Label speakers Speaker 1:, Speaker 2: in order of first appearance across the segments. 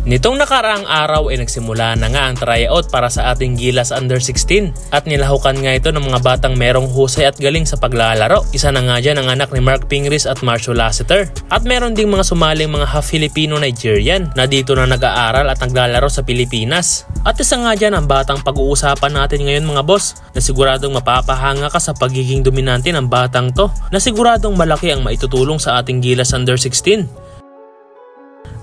Speaker 1: Nitong nakaraang araw ay nagsimula na nga ang tryout para sa ating Gilas Under 16 at nilahukan nga ito ng mga batang merong husay at galing sa paglalaro. Isa na nga dyan ang anak ni Mark Pingris at Marcio Lassiter. At meron ding mga sumaling mga half Filipino-Nigerian na dito na nag-aaral at naglalaro sa Pilipinas. At isa nga dyan ang batang pag-uusapan natin ngayon mga boss, na siguradong mapapahanga ka sa pagiging dominante ng batang to, na siguradong malaki ang maitutulong sa ating Gilas Under 16.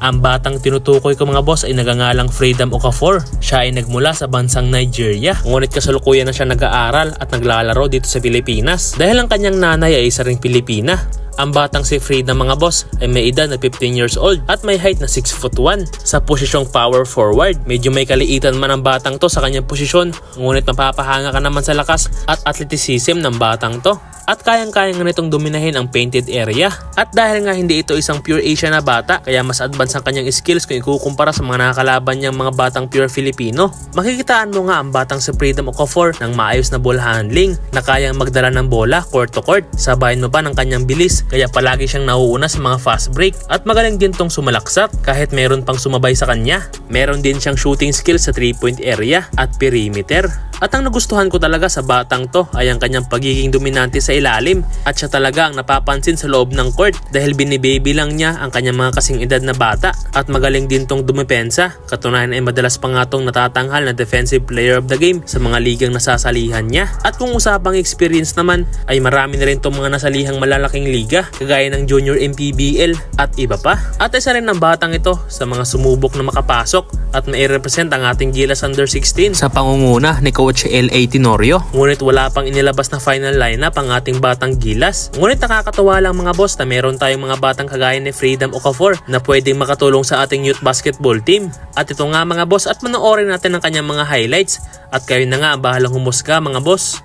Speaker 1: Ang batang tinutukoy ko mga boss ay nagangalang Freedom Okafor. Siya ay nagmula sa bansang Nigeria, ngunit kasalukuyan na siya nag-aaral at naglalaro dito sa Pilipinas dahil ang kanyang nanay ay isa ring Pilipina. Ang batang si Freedom mga boss ay may edad na 15 years old at may height na 6'1" sa posisyong power forward. Medyo may kaliitan man ang batang to sa kanyang posisyon, ngunit mapapahanga ka naman sa lakas at athleticism ng batang to. At kayang-kaya nga nitong dominahin ang painted area. At dahil nga hindi ito isang pure Asian na bata, kaya mas advance ang kanyang skills kung ikukumpara sa mga nakakalaban niyang mga batang pure Filipino. Makikitaan mo nga ang batang si Freedom Okafor ng maayos na ball handling, na kayang magdala ng bola court to court. Sabayan mo pa ng kanyang bilis, kaya palagi siyang nauuna sa mga fast break. At magaling din tong sumalaksak kahit meron pang sumabay sa kanya. Meron din siyang shooting skills sa 3-point area at perimeter. At ang nagustuhan ko talaga sa batang to ay ang kanyang pagiging dominante sa ilalim, at siya talaga ang napapansin sa loob ng court dahil binibaby lang niya ang kanyang mga kasing edad na bata. At magaling din tong dumepensa, katunayan ay madalas pa nga tong natatanghal na defensive player of the game sa mga ligang nasasalihan niya. At kung usapang experience naman ay marami na rin tong mga nasalihang malalaking liga kagaya ng Junior MPBL at iba pa. At isa rin ng batang ito sa mga sumubok na makapasok at mai-represent ang ating Gilas Under 16 sa pangunguna ni Coach L.A. Tenorio. Ngunit wala pang inilabas na final lineup ang ating batang Gilas. Ngunit nakakatawa lang mga boss na meron tayong mga batang kagaya ni Freedom Okafor na pwedeng makatulong sa ating youth basketball team. At ito nga mga boss, at manoorin natin ang kanyang mga highlights. At kayo na nga ang bahalang humusga mga boss.